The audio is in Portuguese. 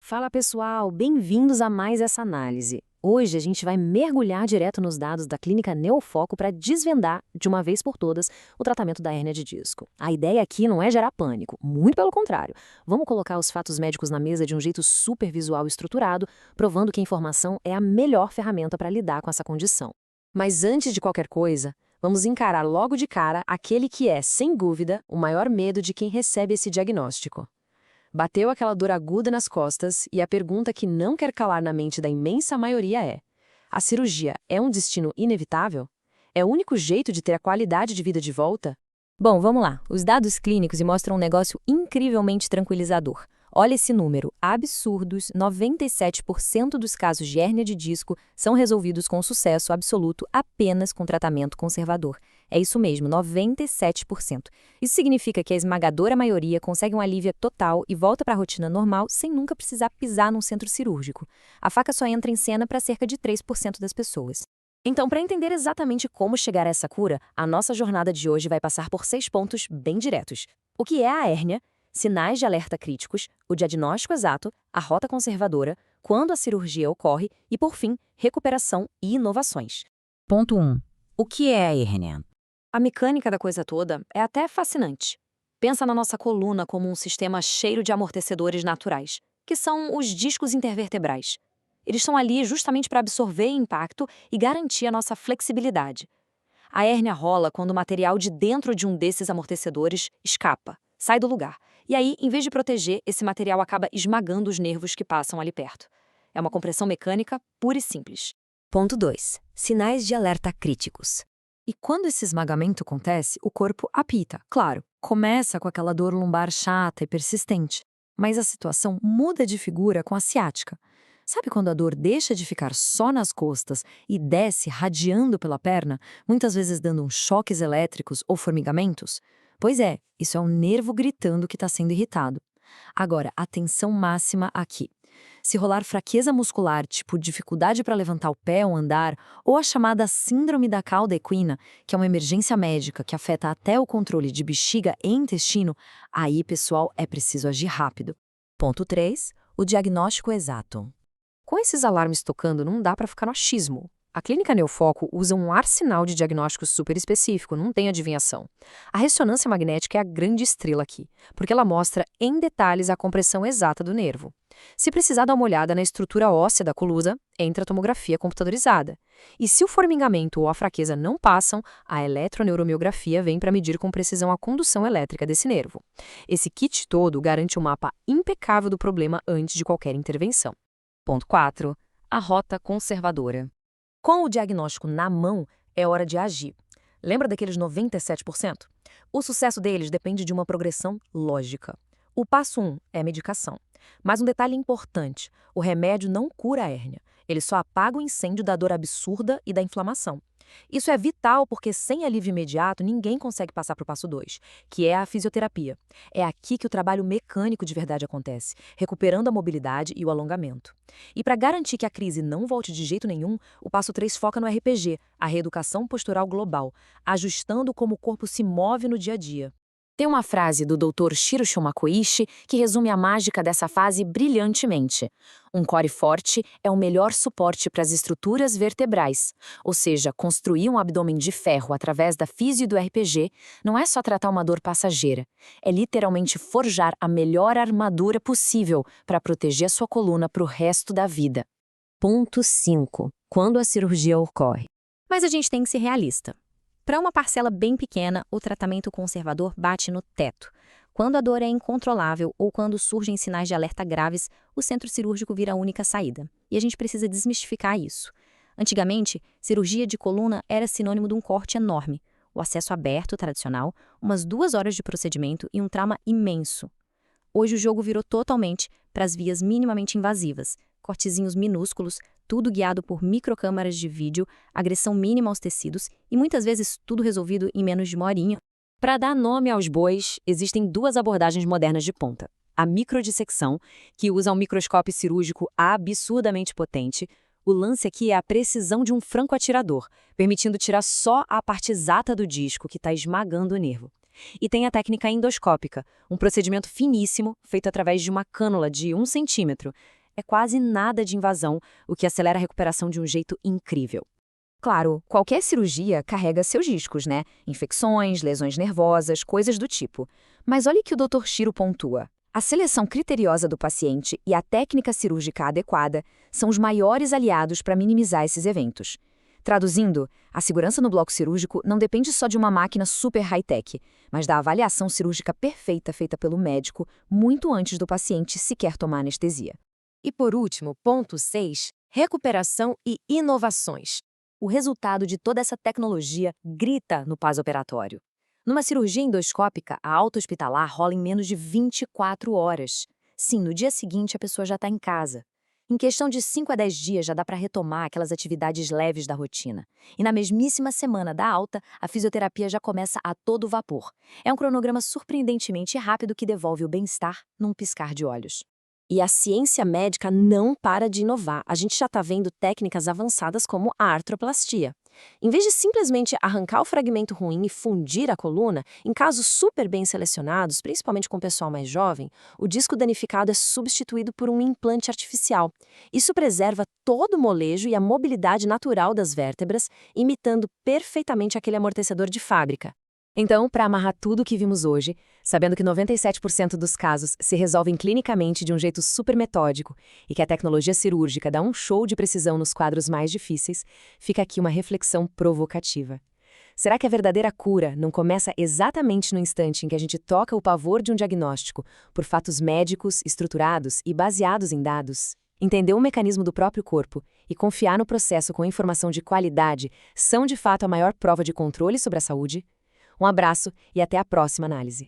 Fala pessoal, bem-vindos a mais essa análise. Hoje a gente vai mergulhar direto nos dados da clínica Neofoco para desvendar, de uma vez por todas, o tratamento da hérnia de disco. A ideia aqui não é gerar pânico, muito pelo contrário. Vamos colocar os fatos médicos na mesa de um jeito super visual e estruturado, provando que a informação é a melhor ferramenta para lidar com essa condição. Mas antes de qualquer coisa, vamos encarar logo de cara aquele que é, sem dúvida, o maior medo de quem recebe esse diagnóstico. Bateu aquela dor aguda nas costas e a pergunta que não quer calar na mente da imensa maioria é: a cirurgia é um destino inevitável? É o único jeito de ter a qualidade de vida de volta? Bom, vamos lá. Os dados clínicos mostram um negócio incrivelmente tranquilizador. Olha esse número, absurdos, 97% dos casos de hérnia de disco são resolvidos com sucesso absoluto apenas com tratamento conservador. É isso mesmo, 97%. Isso significa que a esmagadora maioria consegue um alívio total e volta para a rotina normal sem nunca precisar pisar num centro cirúrgico. A faca só entra em cena para cerca de 3% das pessoas. Então, para entender exatamente como chegar a essa cura, a nossa jornada de hoje vai passar por 6 pontos bem diretos. O que é a hérnia? Sinais de alerta críticos, o diagnóstico exato, a rota conservadora, quando a cirurgia ocorre e, por fim, recuperação e inovações. Ponto 1. O que é a hérnia? A mecânica da coisa toda é até fascinante. Pensa na nossa coluna como um sistema cheio de amortecedores naturais, que são os discos intervertebrais. Eles estão ali justamente para absorver impacto e garantir a nossa flexibilidade. A hérnia rola quando o material de dentro de um desses amortecedores escapa, sai do lugar. E aí, em vez de proteger, esse material acaba esmagando os nervos que passam ali perto. É uma compressão mecânica pura e simples. Ponto 2. Sinais de alerta críticos. E quando esse esmagamento acontece, o corpo apita, claro. Começa com aquela dor lombar chata e persistente. Mas a situação muda de figura com a ciática. Sabe quando a dor deixa de ficar só nas costas e desce radiando pela perna, muitas vezes dando uns choques elétricos ou formigamentos? Pois é, isso é um nervo gritando que está sendo irritado. Agora, atenção máxima aqui. Se rolar fraqueza muscular, tipo dificuldade para levantar o pé ou andar, ou a chamada síndrome da cauda equina, que é uma emergência médica que afeta até o controle de bexiga e intestino, aí, pessoal, é preciso agir rápido. Ponto 3. O diagnóstico exato. Com esses alarmes tocando, não dá para ficar no achismo. A clínica Neofoco usa um arsenal de diagnóstico super específico, não tem adivinhação. A ressonância magnética é a grande estrela aqui, porque ela mostra em detalhes a compressão exata do nervo. Se precisar dar uma olhada na estrutura óssea da colusa, entra a tomografia computadorizada. E se o formigamento ou a fraqueza não passam, a eletroneuromiografia vem para medir com precisão a condução elétrica desse nervo. Esse kit todo garante um mapa impecável do problema antes de qualquer intervenção. Ponto 4. A rota conservadora. Com o diagnóstico na mão, é hora de agir. Lembra daqueles 97%? O sucesso deles depende de uma progressão lógica. O passo 1 é medicação. Mas um detalhe importante, o remédio não cura a hérnia. Ele só apaga o incêndio da dor absurda e da inflamação. Isso é vital porque sem alívio imediato ninguém consegue passar para o passo 2, que é a fisioterapia. É aqui que o trabalho mecânico de verdade acontece, recuperando a mobilidade e o alongamento. E para garantir que a crise não volte de jeito nenhum, o passo 3 foca no RPG, a reeducação postural global, ajustando como o corpo se move no dia a dia. Tem uma frase do Dr. Shiro Shomakoishi que resume a mágica dessa fase brilhantemente. Um core forte é o melhor suporte para as estruturas vertebrais. Ou seja, construir um abdômen de ferro através da físio e do RPG não é só tratar uma dor passageira. É literalmente forjar a melhor armadura possível para proteger a sua coluna para o resto da vida. Ponto 5. Quando a cirurgia ocorre. Mas a gente tem que ser realista. Para uma parcela bem pequena, o tratamento conservador bate no teto. Quando a dor é incontrolável ou quando surgem sinais de alerta graves, o centro cirúrgico vira a única saída. E a gente precisa desmistificar isso. Antigamente, cirurgia de coluna era sinônimo de um corte enorme, o acesso aberto tradicional, umas 2 horas de procedimento e um trauma imenso. Hoje o jogo virou totalmente para as vias minimamente invasivas, cortezinhos minúsculos, tudo guiado por microcâmaras de vídeo, agressão mínima aos tecidos e muitas vezes tudo resolvido em menos de 1 horinha. Para dar nome aos bois, existem 2 abordagens modernas de ponta. A microdissecção, que usa um microscópio cirúrgico absurdamente potente. O lance aqui é a precisão de um franco-atirador, permitindo tirar só a parte exata do disco que está esmagando o nervo. E tem a técnica endoscópica, um procedimento finíssimo feito através de uma cânula de 1 centímetro. é quase nada de invasão, o que acelera a recuperação de um jeito incrível. Claro, qualquer cirurgia carrega seus riscos, né? Infecções, lesões nervosas, coisas do tipo. Mas olha o que o Dr. Shiro pontua. A seleção criteriosa do paciente e a técnica cirúrgica adequada são os maiores aliados para minimizar esses eventos. Traduzindo, a segurança no bloco cirúrgico não depende só de uma máquina super high-tech, mas da avaliação cirúrgica perfeita feita pelo médico muito antes do paciente sequer tomar anestesia. E por último, ponto 6, recuperação e inovações. O resultado de toda essa tecnologia grita no pós-operatório. Numa cirurgia endoscópica, a alta hospitalar rola em menos de 24 horas. Sim, no dia seguinte a pessoa já está em casa. Em questão de 5 a 10 dias já dá para retomar aquelas atividades leves da rotina. E na mesmíssima semana da alta, a fisioterapia já começa a todo vapor. É um cronograma surpreendentemente rápido que devolve o bem-estar num piscar de olhos. E a ciência médica não para de inovar. A gente já está vendo técnicas avançadas como a artroplastia. Em vez de simplesmente arrancar o fragmento ruim e fundir a coluna, em casos super bem selecionados, principalmente com o pessoal mais jovem, o disco danificado é substituído por um implante artificial. Isso preserva todo o molejo e a mobilidade natural das vértebras, imitando perfeitamente aquele amortecedor de fábrica. Então, para amarrar tudo o que vimos hoje, sabendo que 97% dos casos se resolvem clinicamente de um jeito super metódico e que a tecnologia cirúrgica dá um show de precisão nos quadros mais difíceis, fica aqui uma reflexão provocativa. Será que a verdadeira cura não começa exatamente no instante em que a gente toca o pavor de um diagnóstico por fatos médicos, estruturados e baseados em dados? Entender o mecanismo do próprio corpo e confiar no processo com informação de qualidade são de fato a maior prova de controle sobre a saúde? Um abraço e até a próxima análise.